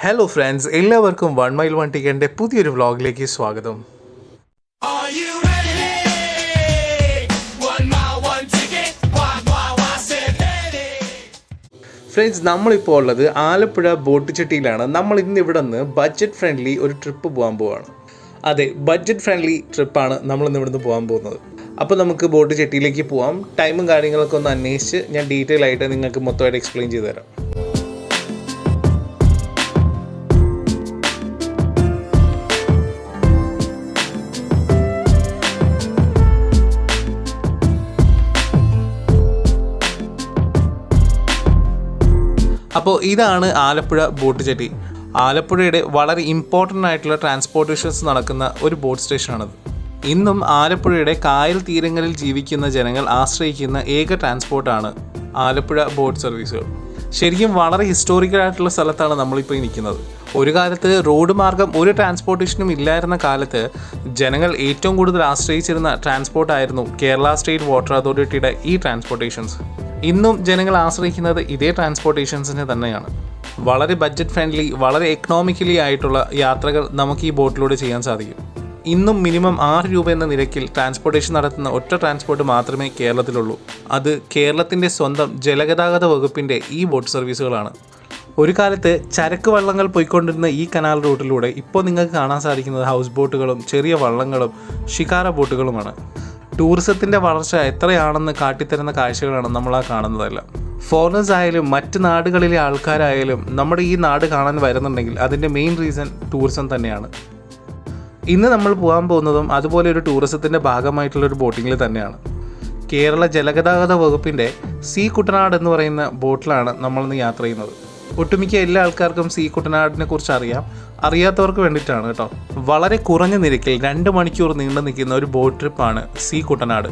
Hello friends, എല്ലാവർക്കും 1 mile 1 ടിക്കറ്റിൻ്റെ പുതിയൊരു വ്ളോഗിലേക്ക് സ്വാഗതം. ഫ്രണ്ട്സ്, നമ്മളിപ്പോൾ ഉള്ളത് ആലപ്പുഴ ബോട്ട് ചെട്ടിയിലാണ്. നമ്മൾ ഇന്ന് ഇവിടെ നിന്ന് ബഡ്ജറ്റ് ഫ്രണ്ട്ലി ഒരു ട്രിപ്പ് പോകാൻ പോവാണ്. അതെ, ബഡ്ജറ്റ് ഫ്രണ്ട്ലി ട്രിപ്പാണ് നമ്മളിന്ന് ഇവിടുന്ന് പോകാൻ പോകുന്നത്. അപ്പോൾ നമുക്ക് ബോട്ട് ചെട്ടിയിലേക്ക് പോകാം. ടൈമും കാര്യങ്ങളൊക്കെ ഒന്ന് അന്വേഷിച്ച് ഞാൻ ഡീറ്റെയിൽ ആയിട്ട് നിങ്ങൾക്ക് മൊത്തമായിട്ട് എക്സ്പ്ലെയിൻ ചെയ്തു തരാം. അപ്പോൾ ഇതാണ് ആലപ്പുഴ ബോട്ട് ചെട്ടി. ആലപ്പുഴയുടെ വളരെ ഇമ്പോർട്ടൻ്റ് ആയിട്ടുള്ള ട്രാൻസ്പോർട്ടേഷൻസ് നടക്കുന്ന ഒരു ബോട്ട് സ്റ്റേഷനാണത്. ഇന്നും ആലപ്പുഴയുടെ കായൽ തീരങ്ങളിൽ ജീവിക്കുന്ന ജനങ്ങൾ ആശ്രയിക്കുന്ന ഏക ട്രാൻസ്പോർട്ടാണ് ആലപ്പുഴ ബോട്ട് സർവീസുകൾ. ശരിക്കും വളരെ ഹിസ്റ്റോറിക്കൽ ആയിട്ടുള്ള സ്ഥലത്താണ് നമ്മളിപ്പോൾ നിൽക്കുന്നത്. ഒരു കാലത്ത് റോഡ് മാർഗം ഒരു ട്രാൻസ്പോർട്ടേഷനും ഇല്ലായിരുന്ന കാലത്ത് ജനങ്ങൾ ഏറ്റവും കൂടുതൽ ആശ്രയിച്ചിരുന്ന ട്രാൻസ്പോർട്ടായിരുന്നു കേരള സ്റ്റേറ്റ് വാട്ടർ അതോറിറ്റിയുടെ ഈ ട്രാൻസ്പോർട്ടേഷൻസ്. ഇന്നും ജനങ്ങൾ ആശ്രയിക്കുന്നത് ഇതേ ട്രാൻസ്പോർട്ടേഷൻസിനെ തന്നെയാണ്. വളരെ ബഡ്ജറ്റ് ഫ്രണ്ട്ലി, വളരെ എക്കണോമിക്കലി ആയിട്ടുള്ള യാത്രകൾ നമുക്ക് ഈ ബോട്ടിലൂടെ ചെയ്യാൻ സാധിക്കും. ഇന്നും മിനിമം 6 രൂപ എന്ന നിരക്കിൽ ട്രാൻസ്പോർട്ടേഷൻ നടത്തുന്ന ഒറ്റ ട്രാൻസ്പോർട്ട് മാത്രമേ കേരളത്തിലുള്ളൂ. അത് കേരളത്തിൻ്റെ സ്വന്തം ജലഗതാഗത വകുപ്പിൻ്റെ ഈ ബോട്ട് സർവീസുകളാണ്. ഒരു കാലത്ത് ചരക്ക് വള്ളങ്ങൾ പോയിക്കൊണ്ടിരുന്ന ഈ കനാൽ റൂട്ടിലൂടെ ഇപ്പോൾ നിങ്ങൾക്ക് കാണാൻ സാധിക്കുന്നത് ഹൗസ് ബോട്ടുകളും ചെറിയ വള്ളങ്ങളും ഷിക്കാര ബോട്ടുകളുമാണ്. ടൂറിസത്തിൻ്റെ വളർച്ച എത്രയാണെന്ന് കാട്ടിത്തരുന്ന കാഴ്ചകളാണ് നമ്മൾ ആ കാണുന്നതെല്ലാം. ഫോറിനേഴ്സ് ആയാലും മറ്റ് നാടുകളിലെ ആൾക്കാരായാലും നമ്മുടെ ഈ നാട് കാണാൻ വരുന്നുണ്ടെങ്കിൽ അതിൻ്റെ മെയിൻ റീസൺ ടൂറിസം തന്നെയാണ്. ഇന്ന് നമ്മൾ പോകാൻ പോകുന്നതും അതുപോലെ ഒരു ടൂറിസത്തിൻ്റെ ഭാഗമായിട്ടുള്ളൊരു ബോട്ടിങ്ങിൽ തന്നെയാണ്. കേരള ജലഗതാഗത വകുപ്പിൻ്റെ സി കുട്ടനാട് എന്ന് പറയുന്ന ബോട്ടിലാണ് നമ്മളിന്ന് യാത്ര ചെയ്യുന്നത്. ഒട്ടുമിക്ക എല്ലാ ആൾക്കാർക്കും സി കുട്ടനാടിനെ കുറിച്ച് അറിയാത്തവർക്ക് വേണ്ടിയിട്ടാണ് കേട്ടോ. വളരെ കുറഞ്ഞ നിരക്കിൽ 2 മണിക്കൂർ നീണ്ടു നിൽക്കുന്ന ഒരു ബോട്ട് ട്രിപ്പാണ് സി കുട്ടനാട്.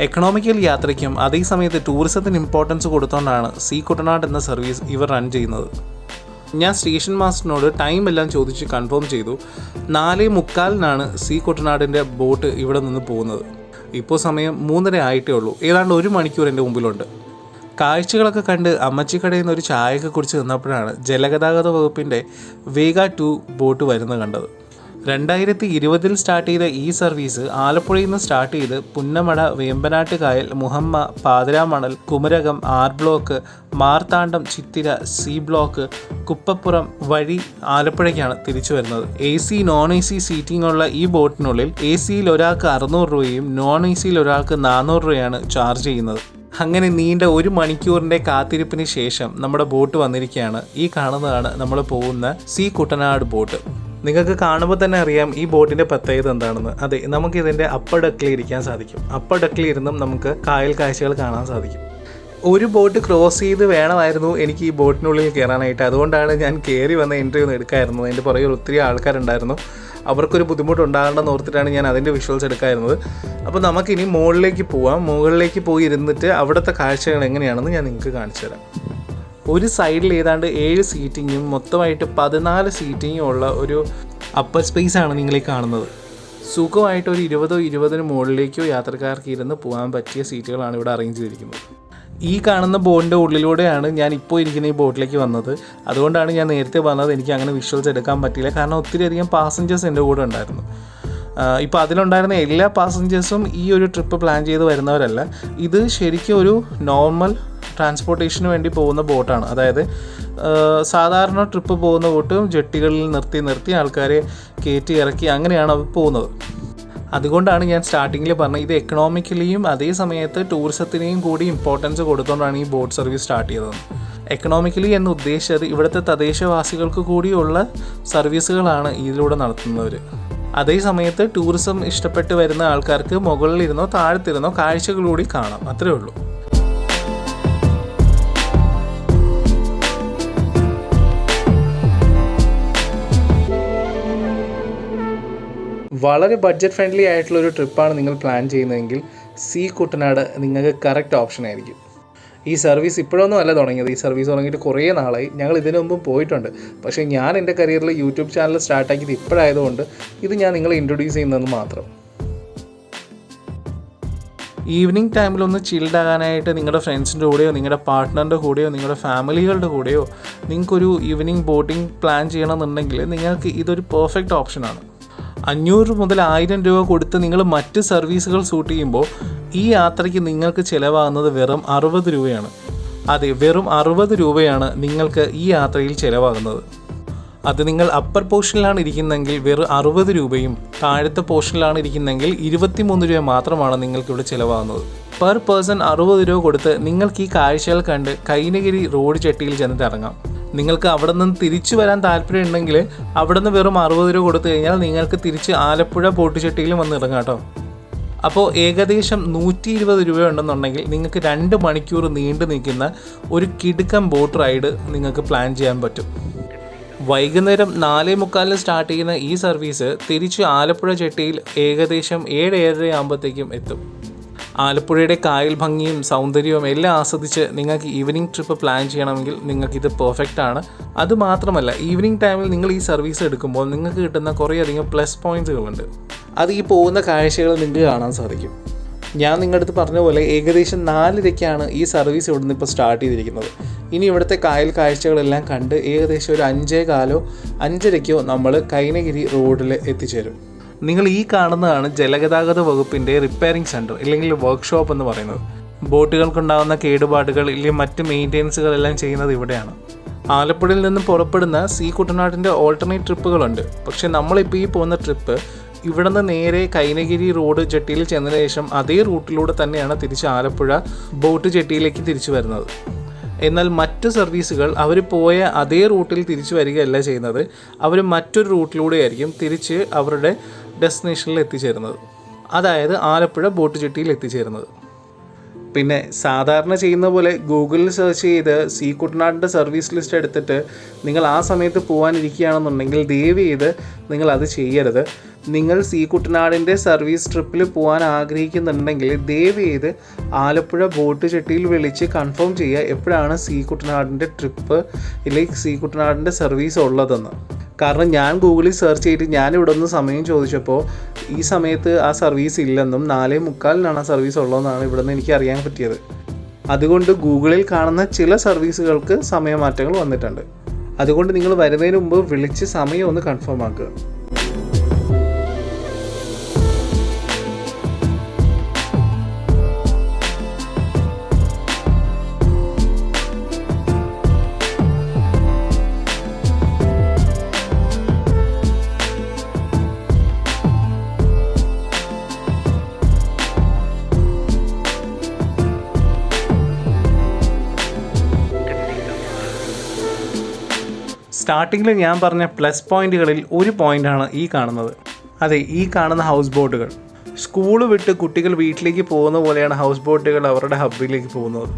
എക്കണോമിക്കൽ യാത്രയ്ക്കും അതേ സമയത്ത് ടൂറിസത്തിന് ഇമ്പോർട്ടൻസ് കൊടുത്തുകൊണ്ടാണ് സി കുട്ടനാട് എന്ന സർവീസ് ഇവർ റൺ ചെയ്യുന്നത്. ഞാൻ സ്റ്റേഷൻ മാസ്റ്ററിനോട് ടൈം എല്ലാം ചോദിച്ച് കൺഫേം ചെയ്തു. 4:45 സി കുട്ടനാടിൻ്റെ ബോട്ട് ഇവിടെ നിന്ന് പോകുന്നത്. ഇപ്പോൾ സമയം 3:30 ആയിട്ടേ ഉള്ളൂ. ഏതാണ്ട് 1 മണിക്കൂർ എൻ്റെ മുമ്പിലുണ്ട്. കാഴ്ചകളൊക്കെ കണ്ട് അമ്മച്ചിക്കടയിൽ നിന്ന് ഒരു ചായയൊക്കെ കുടിച്ച് നിന്നപ്പോഴാണ് ജലഗതാഗത വകുപ്പിൻ്റെ വേഗ 2 ബോട്ട് വരുന്നത് കണ്ടത്. 2020 സ്റ്റാർട്ട് ചെയ്ത ഈ സർവീസ് ആലപ്പുഴയിൽ നിന്ന് സ്റ്റാർട്ട് ചെയ്ത് പുന്നമട, വേമ്പനാട്ട് കായൽ, മുഹമ്മ, പാതിരാമണൽ, കുമരകം, ആർ ബ്ലോക്ക്, മാർത്താണ്ഡം, ചിത്തിര, സി ബ്ലോക്ക്, കുപ്പപ്പുറം വഴി ആലപ്പുഴയ്ക്കാണ് തിരിച്ചു വരുന്നത്. AC, non-AC സീറ്റിംഗ് ഉള്ള ഈ ബോട്ടിനുള്ളിൽ AC-യിൽ ഒരാൾക്ക് 600 രൂപയും non-AC-യിൽ ഒരാൾക്ക് 400 രൂപയാണ് ചാർജ് ചെയ്യുന്നത്. അങ്ങനെ നീണ്ട 1 മണിക്കൂറിൻ്റെ കാത്തിരിപ്പിന് ശേഷം നമ്മുടെ ബോട്ട് വന്നിരിക്കുകയാണ്. ഈ കാണുന്നതാണ് നമ്മൾ പോകുന്ന സി കുട്ടനാട് ബോട്ട്. നിങ്ങൾക്ക് കാണുമ്പോൾ തന്നെ അറിയാം ഈ ബോട്ടിൻ്റെ പ്രത്യേകത എന്താണെന്ന്. അതെ, നമുക്ക് ഇതിൻ്റെ അപ്പർ ഡെക്കിൽ ഇരിക്കാൻ സാധിക്കും. അപ്പർ ഡെക്കിൽ ഇരുന്നും നമുക്ക് കായൽ കാഴ്ചകൾ കാണാൻ സാധിക്കും. ഒരു ബോട്ട് ക്രോസ് ചെയ്ത് വേണമായിരുന്നു എനിക്ക് ഈ ബോട്ടിനുള്ളിൽ കയറാനായിട്ട്. അതുകൊണ്ടാണ് ഞാൻ കയറി വന്ന എൻട്രി ഒന്ന് എടുക്കാമായിരുന്നത്. അതിൻ്റെ പുറകിൽ ഒത്തിരി ആൾക്കാരുണ്ടായിരുന്നു. അവർക്കൊരു ബുദ്ധിമുട്ടുണ്ടാകണമെന്ന് ഓർത്തിട്ടാണ് ഞാൻ അതിൻ്റെ വിഷ്വൽസ് എടുക്കാറുള്ളത്. അപ്പോൾ നമുക്കിനി മുകളിലേക്ക് പോവാം. മുകളിലേക്ക് പോയി ഇരുന്നിട്ട് അവിടുത്തെ കാഴ്ചകൾ എങ്ങനെയാണെന്ന് ഞാൻ നിങ്ങൾക്ക് കാണിച്ചു തരാം. ഒരു സൈഡിൽ ഏതാണ്ട് 7 സീറ്റിങ്ങും മൊത്തമായിട്ട് 14 സീറ്റിങ്ങും ഉള്ള ഒരു അപ്പർ സ്പേസാണ് നിങ്ങളീ കാണുന്നത്. സുഖമായിട്ട് ഒരു 20 മുകളിലേക്കോ യാത്രക്കാർക്ക് ഇരുന്ന് പോകാൻ പറ്റിയ സീറ്റുകളാണ് ഇവിടെ അറേഞ്ച് ചെയ്തിരിക്കുന്നത്. ഈ കാണുന്ന ബോട്ടിൻ്റെ ഉള്ളിലൂടെയാണ് ഞാൻ ഇപ്പോൾ ഇരിക്കുന്ന ഈ ബോട്ടിലേക്ക് വന്നത്. അതുകൊണ്ടാണ് ഞാൻ നേരത്തെ വന്നത്. എനിക്ക് അങ്ങനെ വിഷ്വൽസ് എടുക്കാൻ പറ്റിയില്ല, കാരണം ഒത്തിരി അധികം പാസഞ്ചേഴ്സ് എൻ്റെ കൂടെ ഉണ്ടായിരുന്നു. ഇപ്പോൾ അതിലുണ്ടായിരുന്ന എല്ലാ പാസഞ്ചേഴ്സും ഈ ഒരു ട്രിപ്പ് പ്ലാൻ ചെയ്ത് വരുന്നവരല്ല. ഇത് ശരിക്കും ഒരു നോർമൽ ട്രാൻസ്പോർട്ടേഷന് വേണ്ടി പോകുന്ന ബോട്ടാണ്. അതായത് സാധാരണ ട്രിപ്പ് പോകുന്ന ബോട്ട് ജെട്ടികളിൽ നിർത്തി ആൾക്കാരെ കയറ്റി ഇറക്കി അങ്ങനെയാണ് അവർ പോകുന്നത്. അതുകൊണ്ടാണ് ഞാൻ സ്റ്റാർട്ടിങ്ങിൽ പറഞ്ഞത് ഇത് എക്കണോമിക്കലിയും അതേ സമയത്ത് ടൂറിസത്തിനെയും കൂടി ഇമ്പോർട്ടൻസ് കൊടുത്തുകൊണ്ടാണ് ഈ ബോട്ട് സർവീസ് സ്റ്റാർട്ട് ചെയ്തത്. എക്കണോമിക്കലി എന്ന് ഉദ്ദേശിച്ചത് ഇവിടുത്തെ തദ്ദേശവാസികൾക്ക് കൂടിയുള്ള സർവീസുകളാണ് ഇതിലൂടെ നടത്തുന്നവർ. അതേ സമയത്ത് ടൂറിസം ഇഷ്ടപ്പെട്ട് വരുന്ന ആൾക്കാർക്ക് മുകളിലിരുന്നോ താഴത്തിരുന്നോ കാഴ്ചകളൂടി കാണാം, അത്രേ ഉള്ളൂ. വളരെ ബഡ്ജറ്റ് ഫ്രണ്ട്ലി ആയിട്ടുള്ളൊരു ട്രിപ്പാണ് നിങ്ങൾ പ്ലാൻ ചെയ്യുന്നതെങ്കിൽ സി കുട്ടനാട് നിങ്ങൾക്ക് കറക്റ്റ് ഓപ്ഷൻ ആയിരിക്കും. ഈ സർവീസ് ഇപ്പോഴൊന്നും അല്ല തുടങ്ങിയത്. ഈ സർവീസ് തുടങ്ങിയിട്ട് കുറേ നാളായി. ഞങ്ങൾ ഇതിനു മുമ്പും പോയിട്ടുണ്ട്. പക്ഷേ ഞാൻ എൻ്റെ കരിയറിൽ യൂട്യൂബ് ചാനൽ സ്റ്റാർട്ടാക്കിയത് ഇപ്പോഴായതുകൊണ്ട് ഇത് ഞാൻ നിങ്ങളെ ഇൻട്രൊഡ്യൂസ് ചെയ്യുന്നതെന്ന് മാത്രം. ഈവനിങ് ടൈമിലൊന്ന് ചിൽഡ് ആകാനായിട്ട് നിങ്ങളുടെ ഫ്രണ്ട്സിൻ്റെ കൂടെയോ നിങ്ങളുടെ പാർട്ട്ണറിൻ്റെ കൂടെയോ നിങ്ങളുടെ ഫാമിലികളുടെ കൂടെയോ നിങ്ങൾക്കൊരു ഈവനിങ് ബോട്ടിംഗ് പ്ലാൻ ചെയ്യണമെന്നുണ്ടെങ്കിൽ നിങ്ങൾക്ക് ഇതൊരു പെർഫെക്റ്റ് ഓപ്ഷനാണ്. 500 മുതൽ 1000 രൂപ കൊടുത്ത് നിങ്ങൾ മറ്റ് സർവീസുകൾ സൂട്ട് ചെയ്യുമ്പോൾ ഈ യാത്രയ്ക്ക് നിങ്ങൾക്ക് ചിലവാകുന്നത് വെറും 60 രൂപയാണ്. അതെ, വെറും 60 രൂപയാണ് നിങ്ങൾക്ക് ഈ യാത്രയിൽ ചിലവാകുന്നത്. അത് നിങ്ങൾ അപ്പർ പോർഷനിലാണ് ഇരിക്കുന്നതെങ്കിൽ വെറും 60 രൂപയും താഴത്തെ പോർഷനിലാണ് ഇരിക്കുന്നതെങ്കിൽ 23 രൂപ മാത്രമാണ് നിങ്ങൾക്കിവിടെ ചിലവാകുന്നത്. പെർ പേഴ്സൺ 60 രൂപ കൊടുത്ത് നിങ്ങൾക്ക് ഈ കാഴ്ചകൾ കണ്ട് കൈനഗിരി റോഡ് ചെട്ടിയിൽ ചെന്നിട്ട് ഇറങ്ങാം. നിങ്ങൾക്ക് അവിടെ നിന്ന് തിരിച്ചു വരാൻ താല്പര്യമുണ്ടെങ്കിൽ അവിടെ നിന്ന് വെറും 60 രൂപ കൊടുത്തു കഴിഞ്ഞാൽ നിങ്ങൾക്ക് തിരിച്ച് ആലപ്പുഴ ബോട്ട് ചെട്ടിയിലും വന്ന് ഇറങ്ങാം കേട്ടോ. അപ്പോൾ ഏകദേശം 120 രൂപ ഉണ്ടെന്നുണ്ടെങ്കിൽ നിങ്ങൾക്ക് 2 മണിക്കൂർ നീണ്ടു നിൽക്കുന്ന ഒരു കിടുക്കൻ ബോട്ട് റൈഡ് നിങ്ങൾക്ക് പ്ലാൻ ചെയ്യാൻ പറ്റും. വൈകുന്നേരം 4:45 സ്റ്റാർട്ട് ചെയ്യുന്ന ഈ സർവീസ് തിരിച്ച് ആലപ്പുഴ ചെട്ടിയിൽ ഏകദേശം 7-7:30 ആകുമ്പോഴത്തേക്കും എത്തും. ആലപ്പുഴയുടെ കായൽ ഭംഗിയും സൗന്ദര്യവും എല്ലാം ആസ്വദിച്ച് നിങ്ങൾക്ക് ഈവനിങ് ട്രിപ്പ് പ്ലാൻ ചെയ്യണമെങ്കിൽ നിങ്ങൾക്കിത് പെർഫെക്റ്റ് ആണ്. അതുമാത്രമല്ല, ഈവനിങ് ടൈമിൽ നിങ്ങൾ ഈ സർവീസ് എടുക്കുമ്പോൾ നിങ്ങൾക്ക് കിട്ടുന്ന കുറേയധികം പ്ലസ് പോയിൻറ്റ്സുകളുണ്ട്. അത് ഈ പോകുന്ന കാഴ്ചകൾ നിങ്ങൾക്ക് കാണാൻ സാധിക്കും. ഞാൻ നിങ്ങളുടെ അടുത്ത് പറഞ്ഞ പോലെ ഏകദേശം 4:00-ക്കാണ് ഈ സർവീസ് ഇവിടുന്ന് ഇപ്പോൾ സ്റ്റാർട്ട് ചെയ്തിരിക്കുന്നത്. ഇനി ഇവിടുത്തെ കായൽ കാഴ്ചകളെല്ലാം കണ്ട് ഏകദേശം ഒരു 5:15-5:30 നമ്മൾ കൈനഗിരി റോഡിൽ എത്തിച്ചേരും. നിങ്ങൾ ഈ കാണുന്നതാണ് ജലഗതാഗത വകുപ്പിൻ്റെ റിപ്പയറിംഗ് സെൻറ്റർ അല്ലെങ്കിൽ വർക്ക്ഷോപ്പ് എന്ന് പറയുന്നത്. ബോട്ടുകൾക്കുണ്ടാകുന്ന കേടുപാടുകൾ ഇല്ലെങ്കിൽ മറ്റ് മെയിൻ്റെനൻസുകളെല്ലാം ചെയ്യുന്നത് ഇവിടെയാണ്. ആലപ്പുഴയിൽ നിന്ന് പുറപ്പെടുന്ന സീ കുട്ടനാടിൻ്റെ ഓൾട്ടർനേറ്റ് ട്രിപ്പുകളുണ്ട്. പക്ഷേ നമ്മളിപ്പോൾ ഈ പോകുന്ന ട്രിപ്പ് ഇവിടെ നിന്ന് നേരെ കൈനഗിരി റോഡ് ജെട്ടിയിൽ ചെന്നതിന് ശേഷം അതേ റൂട്ടിലൂടെ തന്നെയാണ് തിരിച്ച് ആലപ്പുഴ ബോട്ട് ജെട്ടിയിലേക്ക് തിരിച്ചു വരുന്നത്. എന്നാൽ മറ്റ് സർവീസുകൾ അവർ പോയ അതേ റൂട്ടിൽ തിരിച്ചു വരികയല്ല ചെയ്യുന്നത്. അവർ മറ്റൊരു റൂട്ടിലൂടെ ആയിരിക്കും തിരിച്ച് അവരുടെ ഡെസ്റ്റിനേഷനിൽ എത്തിച്ചേരുന്നത്, അതായത് ആലപ്പുഴ ബോട്ട് ജെട്ടിയിൽ എത്തിച്ചേരുന്നത്. പിന്നെ സാധാരണ ചെയ്യുന്ന പോലെ ഗൂഗിളിൽ സെർച്ച് ചെയ്ത് സീ കുട്ടനാടിൻ്റെ സർവീസ് ലിസ്റ്റ് എടുത്തിട്ട് നിങ്ങൾ ആ സമയത്ത് പോകാനിരിക്കുകയാണെന്നുണ്ടെങ്കിൽ ദയവ് ചെയ്ത് നിങ്ങൾ അത് ചെയ്യരുത്. നിങ്ങൾ സീ കുട്ടനാടിൻ്റെ സർവീസ് ട്രിപ്പിൽ പോകാൻ ആഗ്രഹിക്കുന്നുണ്ടെങ്കിൽ ദയവ് ചെയ്ത് ആലപ്പുഴ ബോട്ട് ചെട്ടിയിൽ വിളിച്ച് കൺഫേം ചെയ്യുക എപ്പോഴാണ് സീ കുട്ടനാടിൻ്റെ ട്രിപ്പ് ഇല്ലെങ്കിൽ സീ കുട്ടനാടിൻ്റെ സർവീസ് ഉള്ളതെന്ന്. കാരണം ഞാൻ ഗൂഗിളിൽ സെർച്ച് ചെയ്തിട്ട് ഞാനിവിടെ ഒന്ന് സമയം ചോദിച്ചപ്പോൾ ഈ സമയത്ത് ആ സർവീസ് ഇല്ലെന്നും 4:45 ആ സർവീസ് ഉള്ളതെന്നാണ് ഇവിടെ നിന്ന് എനിക്ക് അറിയാൻ പറ്റിയത്. അതുകൊണ്ട് ഗൂഗിളിൽ കാണുന്ന ചില സർവീസുകൾക്ക് സമയമാറ്റങ്ങൾ വന്നിട്ടുണ്ട്. അതുകൊണ്ട് നിങ്ങൾ വരുന്നതിന് മുമ്പ് വിളിച്ച് സമയം ഒന്ന് കൺഫേം ആക്കുക. സ്റ്റാർട്ടിങ്ങിൽ ഞാൻ പറഞ്ഞ പ്ലസ് പോയിൻറ്റുകളിൽ ഒരു പോയിൻ്റാണ് ഈ കാണുന്നത്. അതെ, ഈ കാണുന്ന ഹൗസ് ബോട്ടുകൾ. സ്കൂൾ വിട്ട് കുട്ടികൾ വീട്ടിലേക്ക് പോകുന്ന പോലെയാണ് ഹൗസ് ബോട്ടുകൾ അവരുടെ ഹബ്ബിലേക്ക് പോകുന്നത്.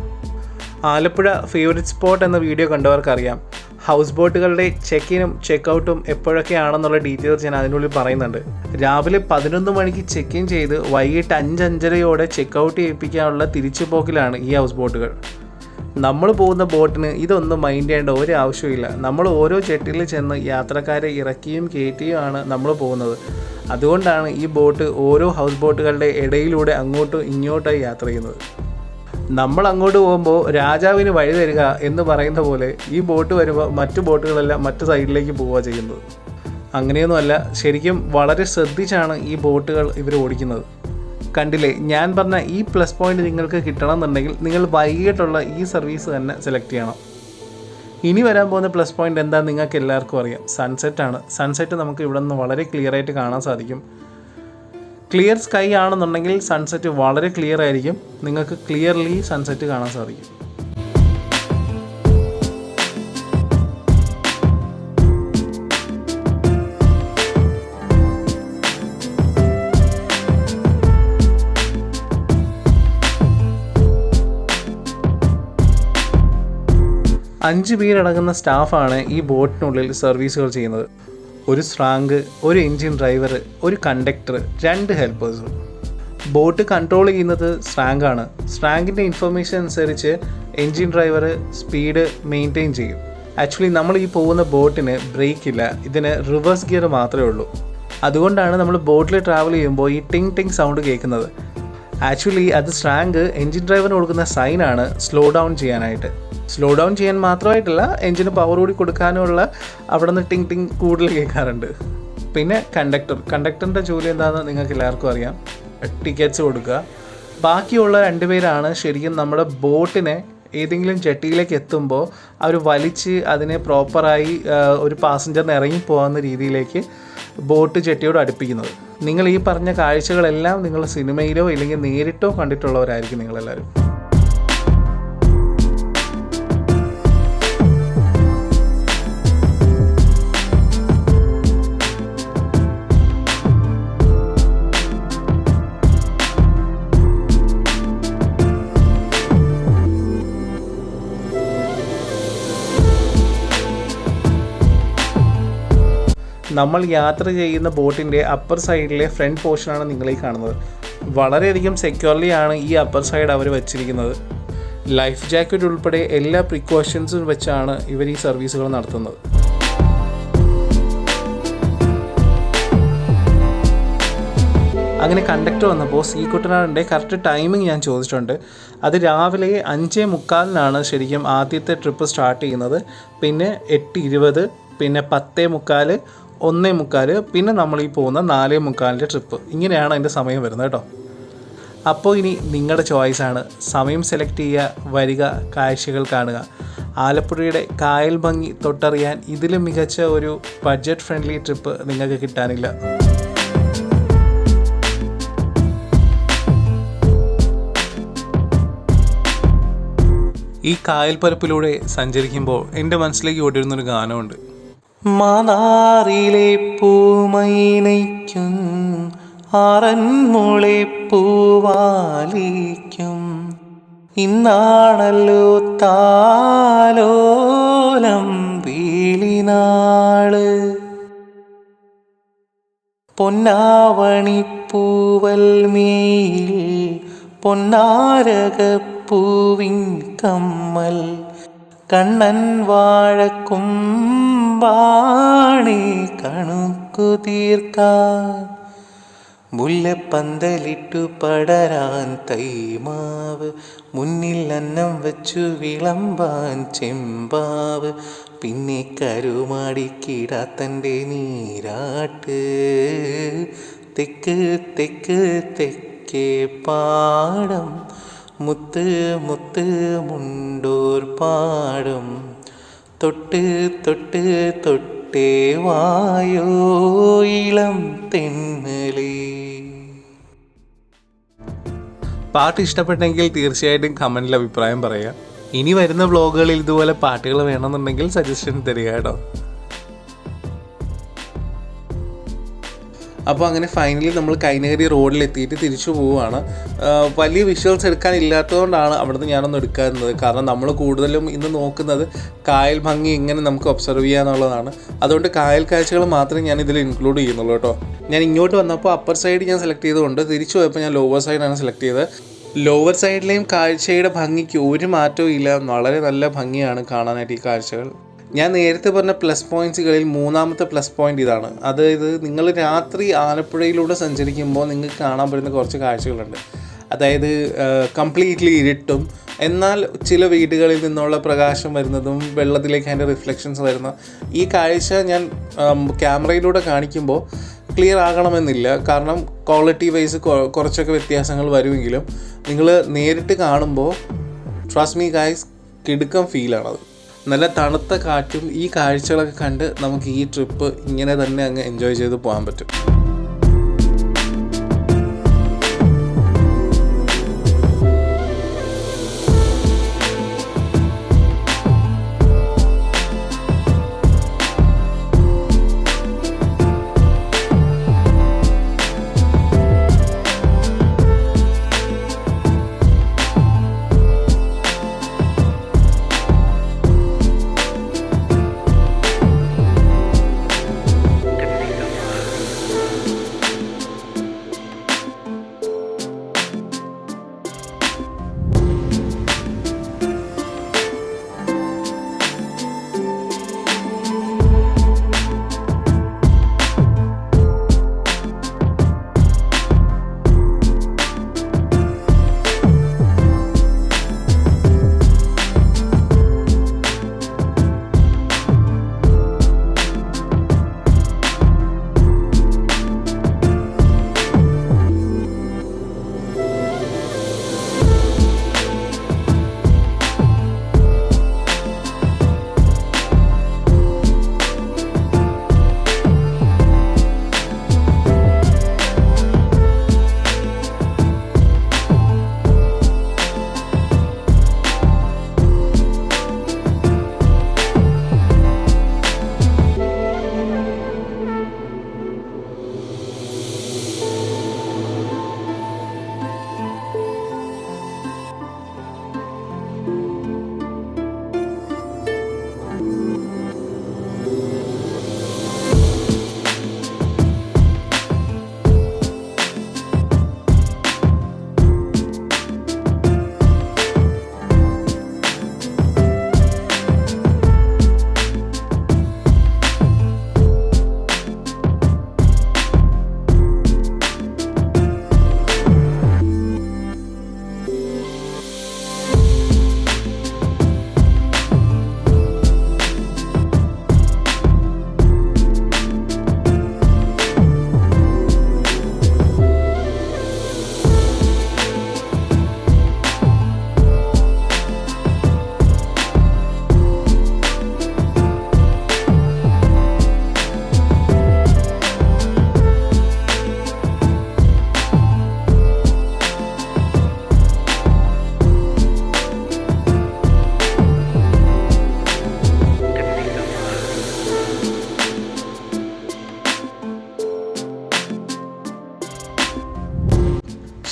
ആലപ്പുഴ ഫേവറേറ്റ് സ്പോട്ട് എന്ന വീഡിയോ കണ്ടവർക്കറിയാം. ഹൗസ് ബോട്ടുകളുടെ ചെക്കിനും ചെക്കൗട്ടും എപ്പോഴൊക്കെയാണെന്നുള്ള ഡീറ്റെയിൽസ് ഞാൻ അതിനുള്ളിൽ പറയുന്നുണ്ട്. രാവിലെ 11 മണിക്ക് ചെക്ക് ഇൻ ചെയ്ത് വൈകിട്ട് 5-5:30 ചെക്കൗട്ട് ചെയ്യിപ്പിക്കാനുള്ള തിരിച്ചുപോക്കിലാണ് ഈ ഹൗസ് ബോട്ടുകൾ. നമ്മൾ പോകുന്ന ബോട്ടിന് ഇതൊന്നും മൈൻഡ് ചെയ്യേണ്ട ഒരു ആവശ്യമില്ല. നമ്മൾ ഓരോ ചെട്ടിയിൽ ചെന്ന് യാത്രക്കാരെ ഇറക്കിയും കയറ്റിയുമാണ് നമ്മൾ പോകുന്നത്. അതുകൊണ്ടാണ് ഈ ബോട്ട് ഓരോ ഹൗസ് ബോട്ടുകളുടെ ഇടയിലൂടെ അങ്ങോട്ടും ഇങ്ങോട്ടായി യാത്ര ചെയ്യുന്നത്. നമ്മൾ അങ്ങോട്ട് പോകുമ്പോൾ രാജാവിന് വഴി തരിക എന്ന് പറയുന്ന പോലെ ഈ ബോട്ട് വരുമ്പോൾ മറ്റു ബോട്ടുകളെല്ലാം മറ്റു സൈഡിലേക്ക് പോവുക ചെയ്യുന്നത്. അങ്ങനെയൊന്നുമല്ല, ശരിക്കും വളരെ ശ്രദ്ധിച്ചാണ് ഈ ബോട്ടുകൾ ഇവർ ഓടിക്കുന്നത്. കണ്ടില്ലേ, ഞാൻ പറഞ്ഞ ഈ പ്ലസ് പോയിൻ്റ് നിങ്ങൾക്ക് കിട്ടണമെന്നുണ്ടെങ്കിൽ നിങ്ങൾ വൈകിട്ടുള്ള ഈ സർവീസ് തന്നെ സെലക്ട് ചെയ്യണം. ഇനി വരാൻ പോകുന്ന പ്ലസ് പോയിൻ്റ് എന്താണെന്ന് നിങ്ങൾക്ക് എല്ലാവർക്കും അറിയാം. സൺസെറ്റാണ്. സൺസെറ്റ് നമുക്ക് ഇവിടെ നിന്ന് വളരെ ക്ലിയർ ആയിട്ട് കാണാൻ സാധിക്കും. ക്ലിയർ സ്കൈ ആണെന്നുണ്ടെങ്കിൽ സൺസെറ്റ് വളരെ ക്ലിയർ ആയിരിക്കും. നിങ്ങൾക്ക് ക്ലിയർലി സൺസെറ്റ് കാണാൻ സാധിക്കും. അഞ്ച് പേരടങ്ങുന്ന സ്റ്റാഫാണ് ഈ ബോട്ടിനുള്ളിൽ സർവീസുകൾ ചെയ്യുന്നത്. ഒരു സ്ട്രാങ്ക്, ഒരു എൻജിൻ ഡ്രൈവർ, ഒരു കണ്ടക്ടർ, 2 ഹെൽപ്പേഴ്സും. ബോട്ട് കൺട്രോൾ ചെയ്യുന്നത് സ്ട്രാങ്കാണ്. സ്ട്രാങ്കിൻ്റെ ഇൻഫർമേഷൻ അനുസരിച്ച് എൻജിൻ ഡ്രൈവർ സ്പീഡ് മെയിൻറ്റെയിൻ ചെയ്യും. ആക്ച്വലി നമ്മൾ ഈ പോകുന്ന ബോട്ടിന് ബ്രേക്ക് ഇല്ല, ഇതിന് റിവേഴ്സ് ഗിയർ മാത്രമേ ഉള്ളൂ. അതുകൊണ്ടാണ് നമ്മൾ ബോട്ടിൽ ട്രാവൽ ചെയ്യുമ്പോൾ ഈ ടിങ് ടിങ് സൗണ്ട് കേൾക്കുന്നത്. ആക്ച്വലി അത് സ്ട്രാങ്ക് എൻജിൻ ഡ്രൈവറിന് കൊടുക്കുന്ന സൈനാണ് സ്ലോ ഡൗൺ ചെയ്യാനായിട്ട്. സ്ലോ ഡൗൺ ചെയ്യാൻ മാത്രമായിട്ടല്ല, എൻജിന് പവർ കൂടി കൊടുക്കാനുള്ള അവിടെ നിന്ന് ടിങ് ടിങ് കൂടുതൽ കേൾക്കാറുണ്ട്. പിന്നെ കണ്ടക്ടറിൻ്റെ ജോലി എന്താണെന്ന് നിങ്ങൾക്ക് എല്ലാവർക്കും അറിയാം, ടിക്കറ്റ്സ് കൊടുക്കുക. ബാക്കിയുള്ള 2 പേരാണ് ശരിക്കും നമ്മുടെ ബോട്ടിനെ ഏതെങ്കിലും ജെട്ടിയിലേക്ക് എത്തുമ്പോൾ അവർ വലിച്ച് അതിനെ പ്രോപ്പറായി ഒരു പാസഞ്ചറിന് ഇറങ്ങിപ്പോകുന്ന രീതിയിലേക്ക് ബോട്ട് ജെട്ടിയോട് അടുപ്പിക്കുന്നത്. നിങ്ങൾ ഈ പറഞ്ഞ കാഴ്ചകളെല്ലാം നിങ്ങൾ സിനിമയിലോ ഇല്ലെങ്കിൽ നേരിട്ടോ കണ്ടിട്ടുള്ളവരായിരിക്കും നിങ്ങളെല്ലാവരും. നമ്മൾ യാത്ര ചെയ്യുന്ന ബോട്ടിൻ്റെ അപ്പർ സൈഡിലെ ഫ്രണ്ട് പോർഷനാണ് നിങ്ങളീ കാണുന്നത്. വളരെയധികം സെക്യൂർലി ആണ് ഈ അപ്പർ സൈഡ് അവർ വെച്ചിരിക്കുന്നത്. ലൈഫ് ജാക്കറ്റ് ഉൾപ്പെടെ എല്ലാ പ്രിക്കോഷൻസും വെച്ചാണ് ഇവർ ഈ സർവീസുകൾ നടത്തുന്നത്. അങ്ങനെ കണ്ടക്ടർ വന്നപ്പോൾ സീകുട്ടനാടിൻ്റെ കറക്റ്റ് ടൈമിംഗ് ഞാൻ ചോദിച്ചിട്ടുണ്ട്. അത് രാവിലെ 5:45 ശരിക്കും ആദ്യത്തെ ട്രിപ്പ് സ്റ്റാർട്ട് ചെയ്യുന്നത്. പിന്നെ 8:20, പിന്നെ 10:45, 1:45, പിന്നെ നമ്മൾ ഈ പോകുന്ന 4:45 ട്രിപ്പ്. ഇങ്ങനെയാണ് അതിൻ്റെ സമയം വരുന്നത് കേട്ടോ. അപ്പോൾ ഇനി നിങ്ങളുടെ ചോയ്സാണ്. സമയം സെലക്ട് ചെയ്യുക, വരിക, കാഴ്ചകൾ കാണുക. ആലപ്പുഴയുടെ കായൽ ഭംഗി തൊട്ടറിയാൻ ഇതിലും മികച്ച ഒരു ബഡ്ജറ്റ് ഫ്രണ്ട്ലി ട്രിപ്പ് നിങ്ങൾക്ക് കിട്ടാനില്ല. ഈ കായൽപ്പരപ്പിലൂടെ സഞ്ചരിക്കുമ്പോൾ എൻ്റെ മനസ്സിലേക്ക് ഓടിയിരുന്നൊരു ഗാനമുണ്ട്. മാനാറിലെ പൂമൈനയ്ക്കും ആറന്മുളെ പൂവാലിക്കും ഇന്നാണല്ലോ താലോലം വീളിനാള് പൊന്നാവണി പൂവൽ മേയിൽ പൊന്നാരകപ്പൂവിൻ കമ്മൽ കണ്ണൻ വാഴക്കുമ്പാണി കണുക്കു തീർക്കാൻ മുല്ലപ്പന്തലിട്ടു പടരാൻ തൈമാവ് മുന്നിൽ അന്നം വെച്ചു വിളമ്പാൻ ചെമ്പാവ് പിന്നെ കരുമാടിക്കിടാത്തൻ്റെ നീരാട്ട് തെക്ക് തെക്ക് തെക്കേ പാടം മുത്ത് മുത്ത് മുണ്ടൂർ പാടും തൊട്ട് തൊട്ട് തൊട്ടേ വായോ ഇളം തെന്നലേ. പാട്ട് ഇഷ്ടപ്പെട്ടെങ്കിൽ തീർച്ചയായിട്ടും കമൻറ്റിൽ അഭിപ്രായം പറയുക. ഇനി വരുന്ന വ്ളോഗുകളിൽ ഇതുപോലെ പാട്ടുകൾ വേണമെന്നുണ്ടെങ്കിൽ സജഷൻ തരിക കേട്ടോ. അപ്പോൾ അങ്ങനെ ഫൈനലി നമ്മൾ കൈനഗിരി റോഡിലെത്തിയിട്ട് തിരിച്ചു പോവുകയാണ്. വലിയ വിഷ്വൽസ് എടുക്കാനില്ലാത്തതുകൊണ്ടാണ് അവിടുന്ന് ഞാനൊന്നും എടുക്കാറുന്നത്. കാരണം നമ്മൾ കൂടുതലും ഇന്ന് നോക്കുന്നത് കായൽ ഭംഗി എങ്ങനെ നമുക്ക് ഒബ്സർവ് ചെയ്യാന്നുള്ളതാണ്. അതുകൊണ്ട് കായൽ കാഴ്ചകൾ മാത്രമേ ഞാൻ ഇതിൽ ഇൻക്ലൂഡ് ചെയ്യുന്നുള്ളൂ കേട്ടോ. ഞാൻ ഇങ്ങോട്ട് വന്നപ്പോൾ അപ്പർ സൈഡ് ഞാൻ സെലക്ട് ചെയ്തുകൊണ്ട് തിരിച്ചു പോയപ്പോൾ ഞാൻ ലോവർ സൈഡാണ് സെലക്ട് ചെയ്തത്. ലോവർ സൈഡിലെയും കാഴ്ചയുടെ ഭംഗിക്ക് ഒരു മാറ്റവും ഇല്ല. വളരെ നല്ല ഭംഗിയാണ് കാണാനായിട്ട് ഈ കാഴ്ചകൾ. ഞാൻ നേരത്തെ പറഞ്ഞ പ്ലസ് പോയിൻറ്റ്സുകളിൽ 3ാമത്തെ പ്ലസ് പോയിൻ്റ് ഇതാണ്. അതായത് നിങ്ങൾ രാത്രി ആലപ്പുഴയിലൂടെ സഞ്ചരിക്കുമ്പോൾ നിങ്ങൾക്ക് കാണാൻ പറ്റുന്ന കുറച്ച് കാഴ്ചകളുണ്ട്. അതായത് കംപ്ലീറ്റ്ലി ഇരുട്ടും എന്നാൽ ചില വീടുകളിൽ നിന്നുള്ള പ്രകാശം വരുന്നതും വെള്ളത്തിലേക്ക് അതിൻ്റെ റിഫ്ലക്ഷൻസ് വരുന്ന ഈ കാഴ്ച ഞാൻ ക്യാമറയിലൂടെ കാണിക്കുമ്പോൾ ക്ലിയർ ആകണമെന്നില്ല. കാരണം ക്വാളിറ്റി വൈസ് കുറച്ചൊക്കെ വ്യത്യാസങ്ങൾ വരുമെങ്കിലും നിങ്ങൾ നേരിട്ട് കാണുമ്പോൾ ട്രസ്റ്റ് മീ ഗൈസ്, കിടുക്കം ഫീലാണത്. നല്ല തണുത്ത കാറ്റും ഈ കാഴ്ചകളൊക്കെ കണ്ട് നമുക്ക് ഈ ട്രിപ്പ് ഇങ്ങനെ തന്നെ അങ്ങ് എൻജോയ് ചെയ്ത് പോകാൻ പറ്റും.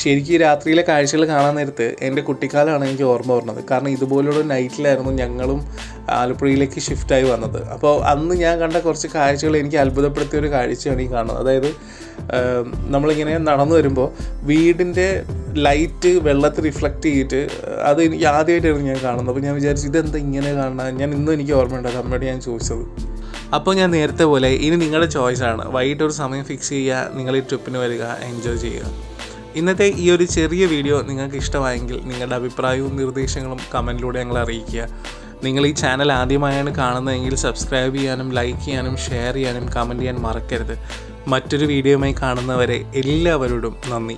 ശരിക്കും ഈ രാത്രിയിലെ കാഴ്ചകൾ കാണാൻ നേരത്ത് എൻ്റെ കുട്ടിക്കാലമാണ് എനിക്ക് ഓർമ്മ വരുന്നത്. കാരണം ഇതുപോലുള്ള നൈറ്റിലായിരുന്നു ഞങ്ങളും ആലപ്പുഴയിലേക്ക് ഷിഫ്റ്റായി വന്നത്. അപ്പോൾ അന്ന് ഞാൻ കണ്ട കുറച്ച് കാഴ്ചകൾ എനിക്ക് അത്ഭുതപ്പെടുത്തിയ ഒരു കാഴ്ചയാണ് ഈ കാണുന്നത്. അതായത് നമ്മളിങ്ങനെ നടന്നു വരുമ്പോൾ വീടിൻ്റെ ലൈറ്റ് വെള്ളത്തിൽ റിഫ്ലക്റ്റ് ചെയ്തിട്ട് അത് എനിക്ക് ആദ്യമായിട്ടായിരുന്നു ഞാൻ കാണുന്നത്. അപ്പോൾ ഞാൻ വിചാരിച്ചു ഇതെന്താ ഇങ്ങനെ കാണുന്നത്. ഞാൻ ഇന്നും എനിക്ക് ഓർമ്മയുണ്ട്, അത് അമ്മയോട് ഞാൻ ചോദിച്ചത്. അപ്പോൾ ഞാൻ നേരത്തെ പോലെ ഇനി നിങ്ങളുടെ ചോയ്സാണ്. വൈകിട്ടൊരു സമയം ഫിക്സ് ചെയ്യുക, നിങ്ങൾ ഈ ട്രിപ്പിന് വരിക, എൻജോയ് ചെയ്യുക. ഇന്നത്തെ ഈ ഒരു ചെറിയ വീഡിയോ നിങ്ങൾക്ക് ഇഷ്ടമായെങ്കിൽ നിങ്ങളുടെ അഭിപ്രായവും നിർദ്ദേശങ്ങളും കമൻറ്റിലൂടെ ഞങ്ങളെ അറിയിക്കുക. നിങ്ങൾ ഈ ചാനൽ ആദ്യമായാണ് കാണുന്നതെങ്കിൽ സബ്സ്ക്രൈബ് ചെയ്യാനും ലൈക്ക് ചെയ്യാനും ഷെയർ ചെയ്യാനും കമൻറ്റ് ചെയ്യാൻ മറക്കരുത്. മറ്റൊരു വീഡിയോയുമായി കാണുന്നവരെ എല്ലാവരോടും നന്ദി.